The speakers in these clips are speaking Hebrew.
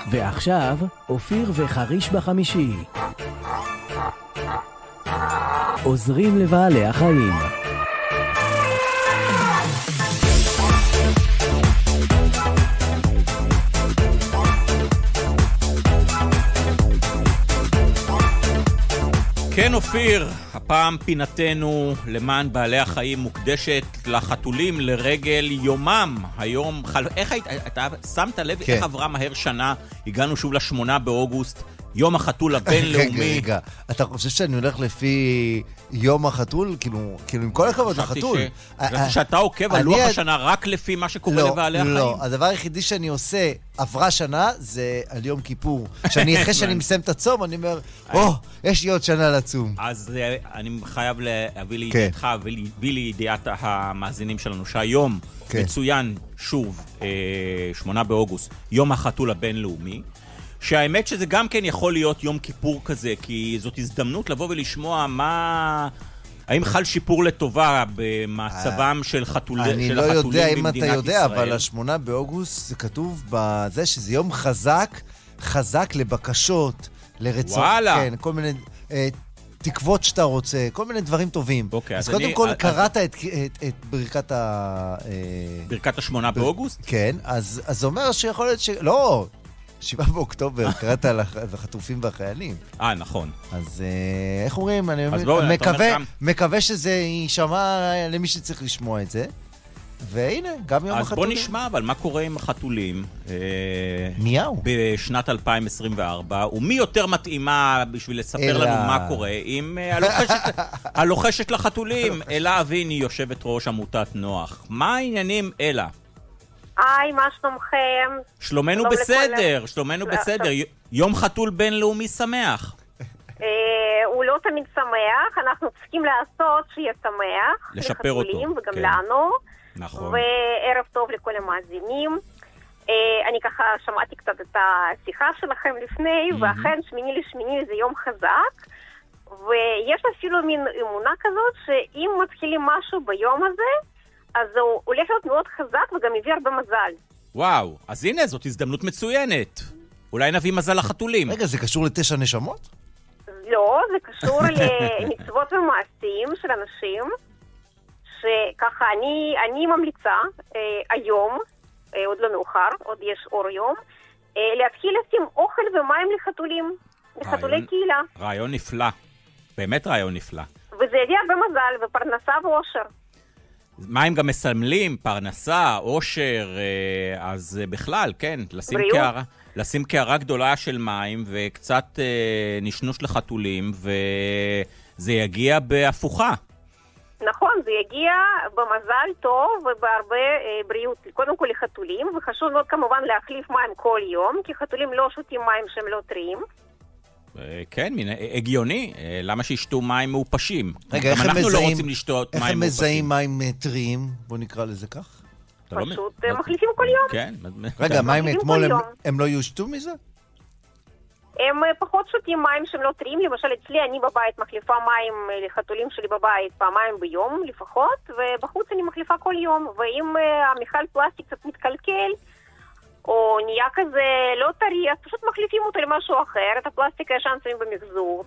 ועכשיו, אופיר וחריש בחמישי. עוזרים לבעלי החיים. כן, אופיר, הפעם פינתנו למען בעלי החיים מוקדשת לחתולים לרגל יומם. היום, איך אתה שמת לב איך עברה מהר שנה? הגענו שוב ל8 באוגוסט, יום החתול הבינלאומי. רגע, אתה חושב שאני הולך לפי יום החתול? כאילו עם כל הכבוד לחתול. שאתה עוקב על לוח השנה רק לפי מה שקורה לבעלי החיים? לא, הדבר היחידי שאני עושה, עברה שנה, זה על יום כיפור. אחרי שאני מסיים את הצום, אני אומר, יש לי עוד שנה לצום. אז אני חייב להביא לידיעתך ולידיעת המאזינים שלנו, שהיום מצוין שוב, 8 באוגוסט, יום החתול הבינלאומי, שהאמת שזה גם כן יכול להיות יום כיפור כזה, כי זאת הזדמנות לבוא ולשמוע האם חל שיפור לטובה במצבם של החתולים במדינת ישראל. אני לא יודע אם אתה יודע, אבל 8 באוגוסט זה כתוב בזה שזה יום חזק לבקשות, לרצון. וואלה. כן, כל מיני תקוות שאתה רוצה, כל מיני דברים טובים. אז קודם כל קראת את ברכת ברכת 8 באוגוסט? כן, אז זה אומר שיכול להיות לא, 7 באוקטובר, קראת על החטופים והחיילים. נכון. אז איך אומרים? אני מקווה שזה יישמע למי שצריך לשמוע את זה. והנה, גם יום החתולים. אז בוא נשמע, אבל מה קורה עם החתולים? מיהו? בשנת 2024, ומי יותר מתאימה בשביל לספר לנו מה קורה עם הלוחשת לחתולים? אלה אביני, יושבת ראש עמותת נוח. מה העניינים, אלה? היי, מה שלומכם? שלומנו בסדר, שלומנו בסדר. יום חתול בינלאומי שמח. הוא לא תמיד שמח, אנחנו צריכים לעשות שיהיה שמח. לשפר אותו. לחתולים וגם לנו. נכון. וערב טוב לכל המאזינים. אני ככה שמעתי קצת את השיחה שלכם לפני, ואכן 8/8 זה יום חזק. ויש אפילו מין אמונה כזאת שאם מתחילים משהו ביום הזה, אז הוא הולך להיות מאוד חזק וגם מביא הרבה מזל. וואו, אז הנה, זאת הזדמנות מצוינת. אולי נביא מזל לחתולים. רגע, זה קשור ל9 נשמות? לא, זה קשור למצוות ומעשים של אנשים, שככה אני ממליצה היום, עוד לא מאוחר, עוד יש אור יום, להתחיל לשים אוכל ומים לחתולים, לחתולי קהילה. רעיון נפלא, באמת רעיון נפלא. וזה יביא הרבה מזל ופרנסה ואושר. מים גם מסמלים, פרנסה, אושר, אז בכלל, כן, לשים קערה גדולה של מים וקצת נשנוש לחתולים, וזה יגיע בהפוכה. נכון, זה יגיע במזל טוב ובהרבה בריאות, קודם כל לחתולים, וחשוב מאוד כמובן להחליף מים כל יום, כי חתולים לא שותים מים שהם לא טריים. כן, הגיוני. למה שישתו מים מאופשים? רגע, איך הם מזהים מים טריים? בוא נקרא לזה כך. פשוט מחליפים כל יום. כן. רגע, מים אתמול הם לא יושתו מזה? הם פחות שותים מים שהם לא טריים. למשל, אצלי אני בבית מחליפה מים לחתולים שלי בבית פעמיים ביום לפחות, ובחוץ אני מחליפה כל יום. ואם המכל פלסטיק קצת מתקלקל, או נהיה כזה לא טרי, אז פשוט מחליפים אותו למשהו אחר, את הפלסטיק הישן שמים במחזור,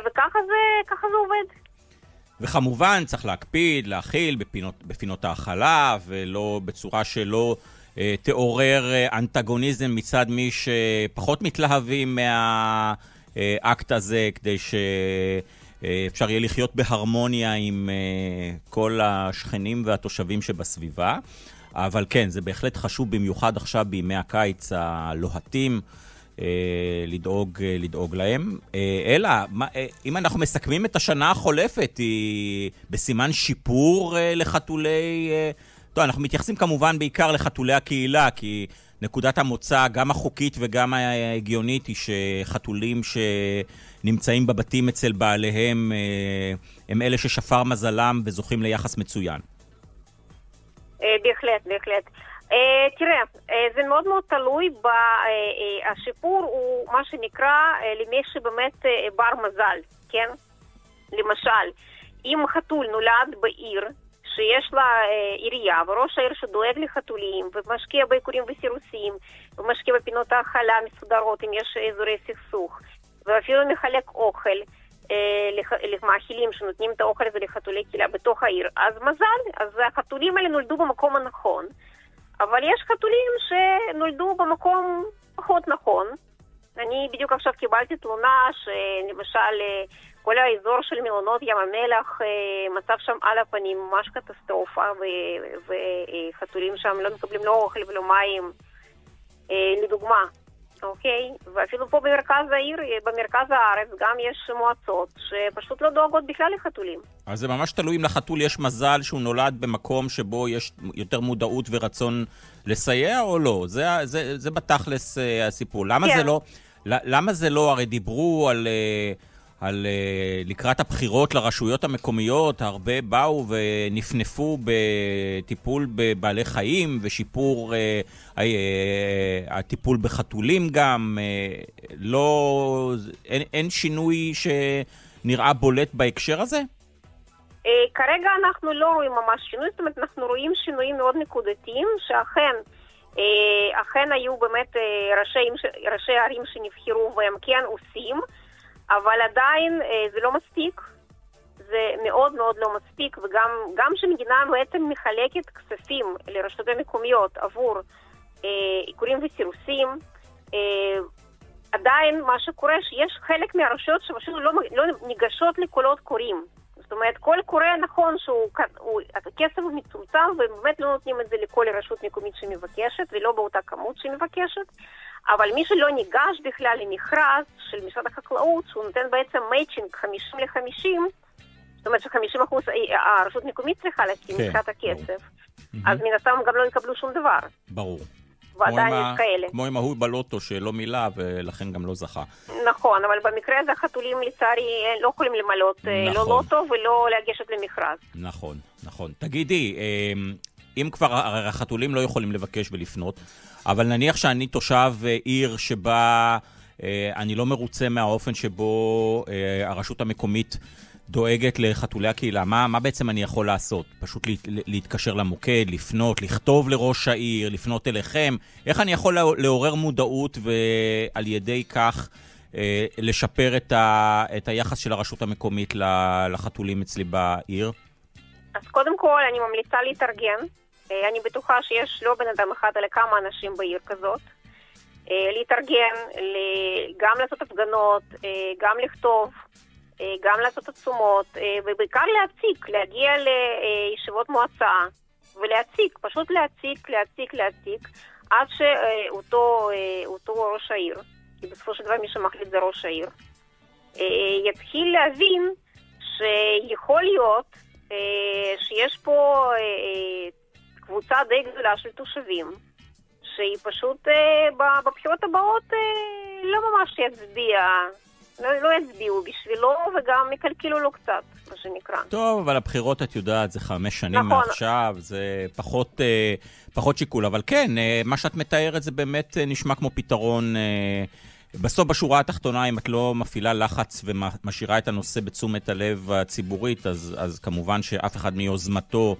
וככה זה עובד. וכמובן צריך להקפיד, להכיל בפינות האכלה, ולא בצורה שלא תעורר אנטגוניזם מצד מי שפחות מתלהבים מהאקט הזה, כדי שאפשר יהיה לחיות בהרמוניה עם כל השכנים והתושבים שבסביבה. אבל כן, זה בהחלט חשוב במיוחד עכשיו בימי הקיץ הלוהטים, לדאוג להם. אלא, אם אנחנו מסכמים את השנה החולפת, היא בסימן שיפור לחתולי... טוב, אנחנו מתייחסים כמובן בעיקר לחתולי הקהילה, כי נקודת המוצא, גם החוקית וגם ההגיונית, היא שחתולים שנמצאים בבתים אצל בעליהם, הם אלה ששפר מזלם וזוכים ליחס מצוין. בהחלט. תראה, זה מאוד מאוד תלוי השיפור הוא מה שנקרא למי שבאמת בר מזל, כן? למשל, אם חתול נולד בעיר שיש לה עירייה, וראש העיר שדואג לחתולים, ומשקיע בעיקורים וסירוסים, ומשקיע בפינות האכלה מסודרות, אם יש אזורי סכסוך, ואפילו מחלק אוכל למאכילים שנותנים את האוכל הזה לחתולי קהילה בתוך העיר, אז מזל, אז החתולים האלה נולדו במקום הנכון. אבל יש חתולים שנולדו במקום פחות נכון. אני בדיוק עכשיו קיבלתי תלונה שלמשל כל האזור של מלונות ים המלח, מצב שם על הפנים, ממש קטסטרופה, וחתולים שם לא מקבלים לא אוכל ולא מים, לדוגמה. אוקיי? ואפילו פה במרכז העיר, במרכז הארץ, גם יש מועצות שפשוט לא דואגות בכלל לחתולים. אז זה ממש תלוי אם לחתול יש מזל שהוא נולד במקום שבו יש יותר מודעות ורצון לסייע או לא. זה בתכלס הסיפור. למה כן. זה לא? למה זה לא? הרי דיברו על לקראת הבחירות לרשויות המקומיות, הרבה באו ונפנפו בטיפול בבעלי חיים ושיפור הטיפול בחתולים גם. אין שינוי שנראה בולט בהקשר הזה? כרגע אנחנו לא רואים ממש שינוי, זאת אומרת אנחנו רואים שינויים מאוד נקודתיים, שאכן היו באמת ראשי ערים שנבחרו והם כן עושים, אבל עדיין זה לא מספיק, זה מאוד מאוד לא מספיק, וגם שמדינה בעצם מחלקת כספים לרשויות המקומיות עבור עיקורים וסירוסים, עדיין מה שקורה שיש חלק מהרשויות שפשוט לא ניגשות לקולות קוראים. זאת אומרת, כל קורא נכון שהכסף הוא מצומצם, ובאמת לא נותנים את זה לכל רשות מקומית שמבקשת, ולא באותה כמות שמבקשת. אבל מי שלא ניגש בכלל למכרז של משרד החקלאות, שהוא נותן בעצם מייצ'ינג 50-50, זאת אומרת ש50% הרשות מקומית צריכה להקים מבחינת הכסף, אז מן הסתם גם לא יקבלו שום דבר. ברור. ועדיין יש כאלה. כמו עם ההוא בלוטו שלא מילא ולכן גם לא זכה. נכון, אבל במקרה הזה החתולים לצערי לא יכולים למלות לא לוטו ולא לגשת למכרז. נכון, נכון. תגידי, אם כבר החתולים לא יכולים לבקש ולפנות, אבל נניח שאני תושב עיר שבה אני לא מרוצה מהאופן שבו הרשות המקומית דואגת לחתולי הקהילה, מה בעצם אני יכול לעשות? פשוט להתקשר למוקד, לפנות, לכתוב לראש העיר, לפנות אליכם? איך אני יכול לעורר מודעות ועל ידי כך לשפר את היחס של הרשות המקומית לחתולים אצלי בעיר? אז קודם כל אני ממליצה להתארגן. אני בטוחה שיש לא בן אדם אחד, אלא כמה אנשים בעיר כזאת. להתארגן, גם לעשות הפגנות, גם לכתוב, גם לעשות עצומות, ובעיקר להציק, להגיע לישיבות מועצה, ולהציק, פשוט להציק, עד שאותו ראש העיר, כי בסופו של דבר מי שמחליט זה ראש העיר, יתחיל להבין שיכול להיות שיש פה קבוצה די גדולה של תושבים, שהיא פשוט בבחירות הבאות לא ממש לא יצביעו בשבילו, וגם יקלקלו לו קצת, מה שנקרא. טוב, אבל הבחירות, את יודעת, זה 5 שנים נכון. מעכשיו, זה פחות שיקול. אבל כן, מה שאת מתארת זה באמת נשמע כמו פתרון. בסוף בשורה התחתונה, אם את לא מפעילה לחץ ומשאירה את הנושא בתשומת הלב הציבורית, אז כמובן שאף אחד מיוזמתו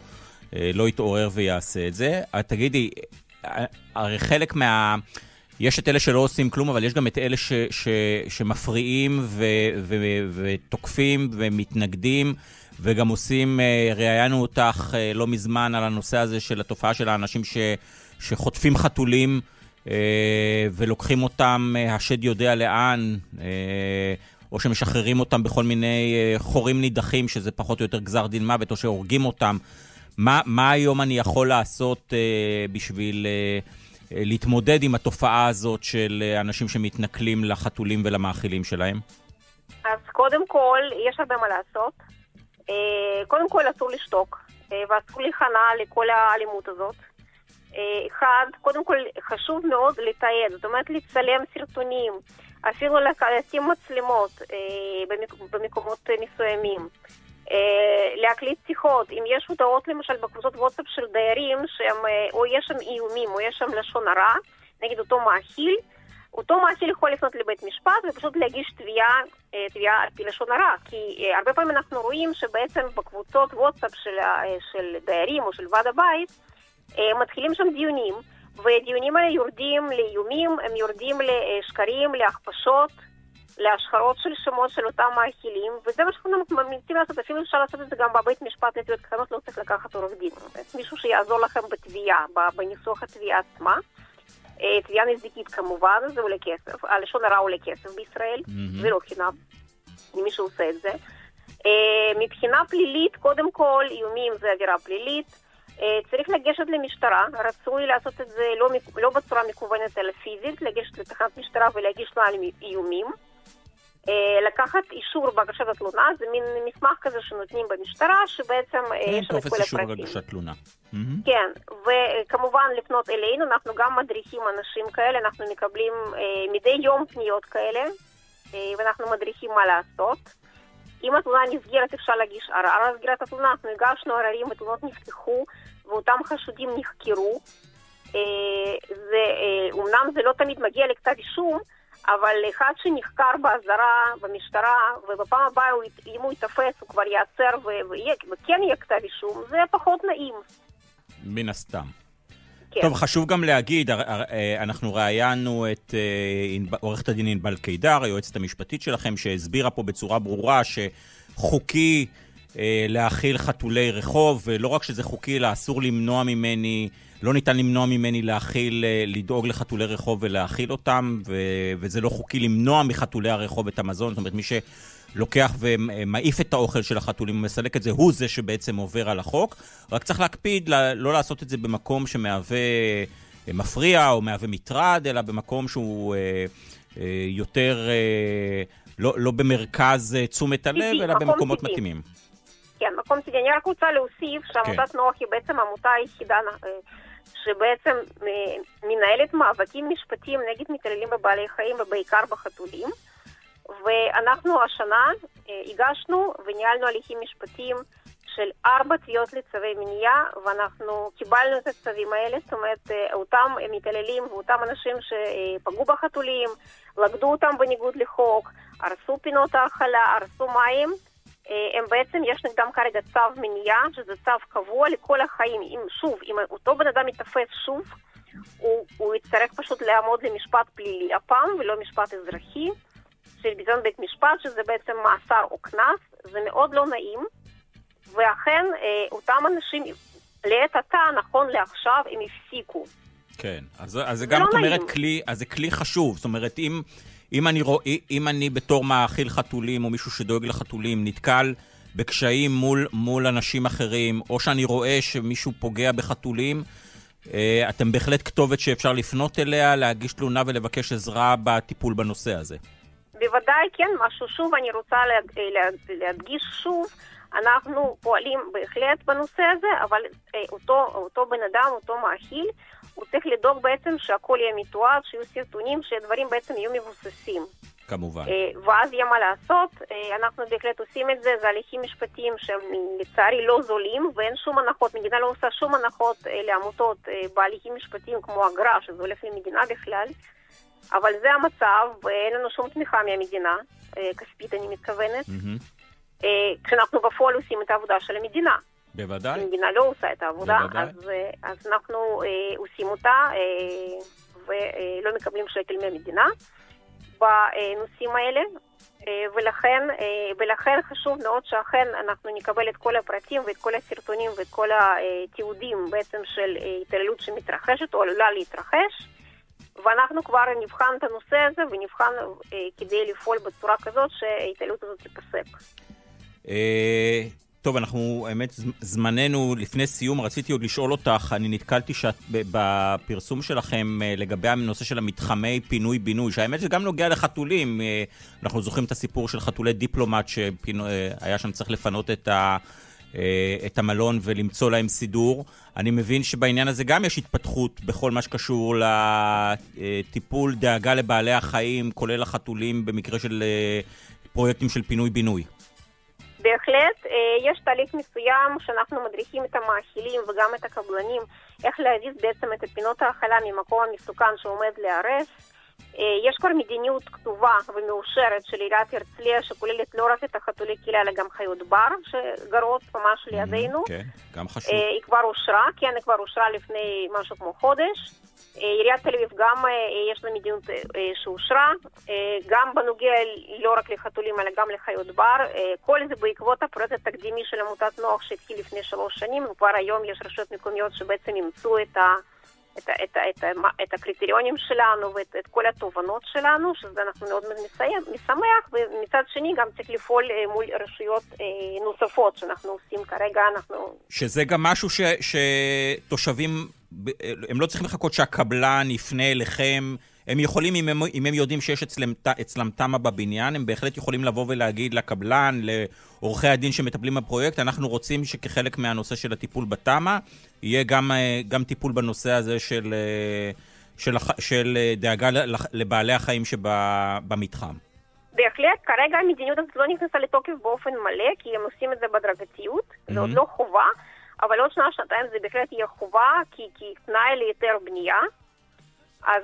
לא יתעורר ויעשה את זה. תגידי, הרי חלק יש את אלה שלא עושים כלום, אבל יש גם את אלה שמפריעים ותוקפים ומתנגדים, וגם עושים, ראיינו אותך לא מזמן על הנושא הזה של התופעה של האנשים שחוטפים חתולים, ולוקחים אותם השד יודע לאן, או שמשחררים אותם בכל מיני חורים נידחים, שזה פחות או יותר גזר דין מוות, או שהורגים אותם. מה היום אני יכול לעשות בשביל להתמודד עם התופעה הזאת של אנשים שמתנכלים לחתולים ולמאכילים שלהם? אז קודם כל, יש הרבה מה לעשות. קודם כל, אסור לשתוק, ואסור להיכנע לכל האלימות הזאת. אחד, קודם כל, חשוב מאוד לתעד, זאת אומרת, לצלם סרטונים, אפילו לשים מצלמות במקומות מסוימים. להקליט שיחות, אם יש הודעות למשל בקבוצות וואטסאפ של דיירים שהם, או יש שם איומים או יש שם לשון הרע נגד אותו מאכיל, אותו מעסיק יכול לפנות לבית משפט ופשוט להגיש תביעה על פי לשון הרע, כי הרבה פעמים אנחנו רואים שבעצם בקבוצות וואטסאפ של דיירים או של ועד הבית, מתחילים שם דיונים, והדיונים האלה יורדים לאיומים, הם יורדים לשקרים, להכפשות, להשחרות של שמות של אותם מאכילים, וזה מה שאנחנו ממליצים לעשות, אפילו אפשר לעשות את זה גם בבית משפט לתביעות קטנות, לא צריך לקחת עורך דין. מישהו שיעזור לכם בתביעה, בניסוח התביעה עצמה. תביעה נזיקית כמובן, זה עולה כסף, הלשון הרע עולה כסף בישראל, זה לא חינם, למי שעושה את זה. מבחינה פלילית, קודם כל, איומים זה עבירה פלילית, צריך לגשת למשטרה, רצוי לעשות את זה לא בצורה מקוונת אלא פיזית, לגשת לתחנת משטרה ולהגיש לה על איומים, לקחת אישור בהגשת התלונה, זה מין מסמך כזה שנותנים במשטרה, שבעצם יש שם את כל אישור הפרטים. הגשת תלונה. כן, וכמובן לפנות אלינו, אנחנו גם מדריכים אנשים כאלה, אנחנו מקבלים מדי יום פניות כאלה, ואנחנו מדריכים מה לעשות. אם התלונה נסגרת אפשר להגיש ערר על סגירת התלונה, אנחנו הגשנו עררים ותלונות נפתחו, ואותם חשודים נחקרו. אומנם זה לא תמיד מגיע לכתב אישום, אבל אחד שנחקר באזהרה במשטרה, ובפעם הבאה אם הוא יתפס הוא כבר יעצר וכן יהיה כתב אישום, זה פחות נעים. מן הסתם. כן. טוב, חשוב גם להגיד, אנחנו ראיינו את עורכת הדין ענבל קידר, היועצת המשפטית שלכם, שהסבירה פה בצורה ברורה שחוקי להאכיל חתולי רחוב, ולא רק שזה חוקי, אלא אסור למנוע ממני, לא ניתן למנוע ממני לדאוג לחתולי רחוב ולהאכיל אותם, וזה לא חוקי למנוע מחתולי הרחוב את המזון, זאת אומרת, מי שלוקח ומעיף את האוכל של החתולים ומסלק את זה, הוא זה שבעצם עובר על החוק. רק צריך להקפיד לא לעשות את זה במקום שמהווה מפריע או מהווה מטרד, אלא במקום שהוא יותר לא במרכז תשומת הלב, אלא במקומות מתאימים. כן, מקום טבעי. אני רק רוצה להוסיף שעמותת נוח היא בעצם העמותה היחידה שבעצם מנהלת מאבקים משפטיים נגד מתעללים בבעלי חיים ובעיקר בחתולים. ואנחנו השנה הגשנו וניהלנו הליכים משפטיים של 4 תביעות לצווי מניעה, ואנחנו קיבלנו את הצווים האלה, זאת אומרת, אותם מתעללים ואותם אנשים שפגעו בחתולים, לגדו אותם בניגוד לחוק, הרסו פינות האכלה, הרסו מים, הם בעצם, יש נגדם כרגע צו מניעה, שזה צו קבוע לכל החיים. אם אותו בן אדם מתפס שוב, הוא יצטרך פשוט לעמוד למשפט פלילי הפעם, ולא משפט אזרחי, של ביזיון בית משפט, שזה בעצם מאסר או קנס. זה מאוד לא נעים, ואכן אותם אנשים, לעת עתה, נכון לעכשיו, הם הפסיקו. כן, אז זה גם, את אומרת, אז זה כלי חשוב, זאת אומרת, אם אני בתור מאכיל חתולים או מישהו שדואג לחתולים נתקל בקשיים מול אנשים אחרים, או שאני רואה שמישהו פוגע בחתולים, אתם בהחלט כתובת שאפשר לפנות אליה, להגיש תלונה ולבקש עזרה בטיפול בנושא הזה. בוודאי כן, משהו שוב אני רוצה להדגיש שוב, אנחנו פועלים בהחלט בנושא הזה, אבל אותו בן אדם, אותו מאכיל, הוא צריך לדאוג בעצם שהכל יהיה מתועד, שיהיו סרטונים, שהדברים בעצם יהיו מבוססים. כמובן. ואז יהיה מה לעשות. אנחנו בהחלט עושים את זה, זה הליכים משפטיים שהם לצערי לא זולים, ואין שום הנחות, מדינה לא עושה שום הנחות לעמותות בהליכים משפטיים כמו אגרה, שזה הולך למדינה בכלל, אבל זה המצב, ואין לנו שום תמיכה מהמדינה, כספית אני מתכוונת, כשאנחנו בפועל עושים את העבודה של המדינה. בוודאי. המדינה לא עושה את העבודה, אז אנחנו עושים אותה ולא מקבלים שקל מהמדינה בנושאים האלה, ולכן חשוב מאוד שאכן אנחנו נקבל את כל הפרטים ואת כל הסרטונים ואת כל התיעודים בעצם של התעללות שמתרחשת או עלולה להתרחש, ואנחנו כבר נבחן את הנושא הזה ונבחן כדי לפעול בצורה כזאת שההתעללות הזאת תיפסק. טוב, אנחנו, האמת, זמננו לפני סיום, רציתי עוד לשאול אותך, אני נתקלתי בפרסום שלכם לגבי הנושא של המתחמי פינוי-בינוי, שהאמת שגם נוגע לחתולים, אנחנו זוכרים את הסיפור של חתולי דיפלומט, שהיה שם צריך לפנות את המלון ולמצוא להם סידור. אני מבין שבעניין הזה גם יש התפתחות בכל מה שקשור לטיפול, דאגה לבעלי החיים, כולל החתולים, במקרה של פרויקטים של פינוי-בינוי. בהחלט, יש תהליך מסוים שאנחנו מדריכים את המאכילים וגם את הקבלנים איך להזיז בעצם את פינות האכלה ממקום המסוכן שעומד להרס, יש כבר מדיניות כתובה ומאושרת של עיריית הרצליה, שכוללת לא רק את החתולי קהילה, אלא גם חיות בר שגרות ממש לידינו. כן, גם חשוב. היא כבר אושרה, כן, היא כבר אושרה לפני משהו כמו חודש. עיריית תל אביב גם יש לה מדיניות שאושרה, גם בנוגע לא רק לחתולים, אלא גם לחיות בר. כל זה בעקבות הפרויקט התקדימי של עמותת נוח שהתחיל לפני 3 שנים, וכבר היום יש רשויות מקומיות שבעצם אימצו את הקריטריונים שלנו ואת כל התובנות שלנו, שזה אנחנו מאוד משמח, ומצד שני גם צריך לפעול מול רשויות נוספות שאנחנו עושים כרגע. שזה גם משהו שתושבים, הם לא צריכים לחכות שהקבלן יפנה אליכם, הם יכולים, אם הם יודעים שיש אצלם תמה בבניין, הם בהחלט יכולים לבוא ולהגיד לקבלן, לעורכי הדין שמטפלים בפרויקט, אנחנו רוצים שכחלק מהנושא של הטיפול בתמה, יהיה גם טיפול בנושא הזה של דאגה לבעלי החיים שבמתחם. בהחלט, כרגע המדיניות הזאת לא נכנסה לתוקף באופן מלא, כי הם עושים את זה בדרגתיות, זה עוד לא חובה, אבל עוד שנתיים זה בהחלט יהיה חובה, כי תנאי ליתר בנייה, אז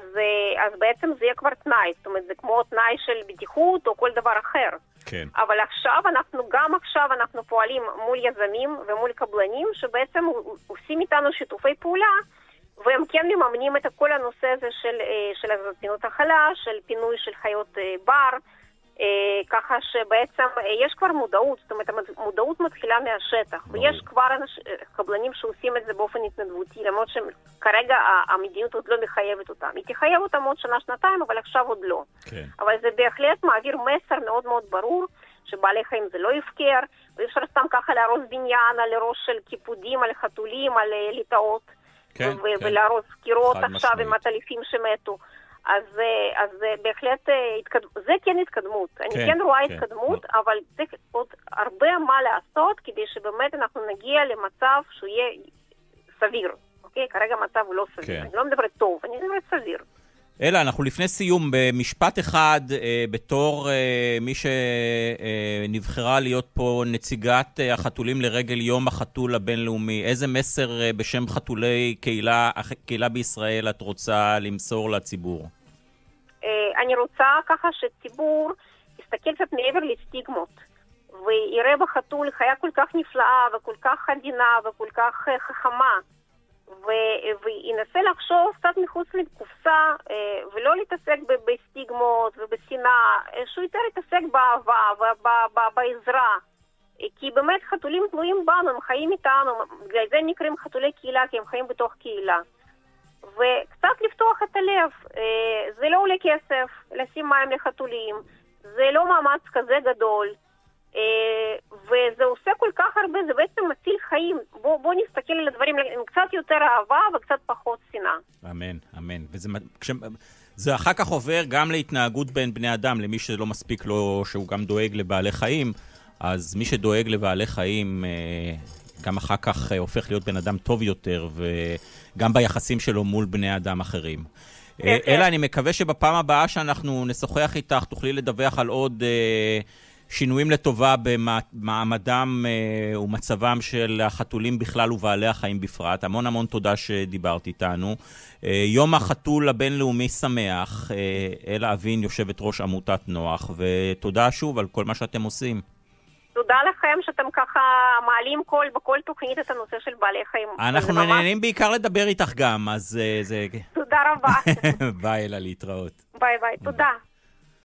בעצם זה יהיה כבר תנאי, זאת אומרת, זה כמו תנאי של בטיחות או כל דבר אחר. כן. אבל גם עכשיו אנחנו פועלים מול יזמים ומול קבלנים, שבעצם עושים איתנו שיתופי פעולה, והם כן מממנים את כל הנושא הזה של פינות החלה, של פינוי של חיות בר, ככה שבעצם יש כבר מודעות, זאת אומרת, המודעות מתחילה מהשטח, ויש כבר קבלנים שעושים את זה באופן התנדבותי, למרות שכרגע המדיניות עוד לא מחייבת אותם. היא תחייב אותם עוד שנה-שנתיים, אבל עכשיו עוד לא. כן. אבל זה בהחלט מעביר מסר מאוד מאוד ברור, שבעלי חיים זה לא יפקר, ואי אפשר סתם ככה להרוס בניין על ראש של קיפודים, על חתולים, על ליטאות, כן, ולהרוס קירות עכשיו עם הטליפים שמתו. אז בהחלט זה כן התקדמות. אני כן רואה התקדמות, אבל צריך עוד הרבה מה לעשות כדי שבאמת אנחנו נגיע למצב שהוא יהיה סביר. אוקיי? כרגע המצב הוא לא סביר. אני לא מדברת טוב, אני מדברת סביר. אלא, אנחנו לפני סיום, במשפט אחד, בתור מי שנבחרה להיות פה נציגת החתולים לרגל יום החתול הבינלאומי, איזה מסר בשם חתולי קהילה בישראל את רוצה למסור לציבור? אני רוצה ככה שציבור יסתכל קצת מעבר לסטיגמות, ויראה בחתול חיה כל כך נפלאה וכל כך עדינה וכל כך חכמה, וינסה לחשוב קצת מחוץ לקופסה, ולא להתעסק בסטיגמות ובשנאה, שהוא יותר יתעסק באהבה ובעזרה, כי באמת חתולים תלויים בנו, הם חיים איתנו, בגלל זה נקראים חתולי קהילה, כי הם חיים בתוך קהילה. וקצת לפתוח את הלב, זה לא עולה כסף, לשים מים לחתולים, זה לא מאמץ כזה גדול, וזה עושה כל כך הרבה, זה בעצם מציל חיים. בוא נסתכל על הדברים עם קצת יותר אהבה וקצת פחות שנאה. אמן, אמן. זה אחר כך עובר גם להתנהגות בין בני אדם, למי שלא מספיק לו שהוא גם דואג לבעלי חיים, אז מי שדואג לבעלי חיים גם אחר כך הופך להיות בן אדם טוב יותר, וגם ביחסים שלו מול בני אדם אחרים. אלא אני מקווה שבפעם הבאה שאנחנו נשוחח איתך, תוכלי לדווח על עוד שינויים לטובה במעמדם ומצבם של החתולים בכלל ובעלי החיים בפרט. המון המון תודה שדיברת איתנו. יום החתול הבינלאומי שמח. אלה אבין, יושבת ראש עמותת נוח, ותודה שוב על כל מה שאתם עושים. תודה לכם שאתם ככה מעלים בכל תוכנית את הנושא של בעלי חיים. אנחנו נהנים בעיקר לדבר איתך גם, אז זה... תודה רבה. ביי, אלה, להתראות. ביי ביי, תודה.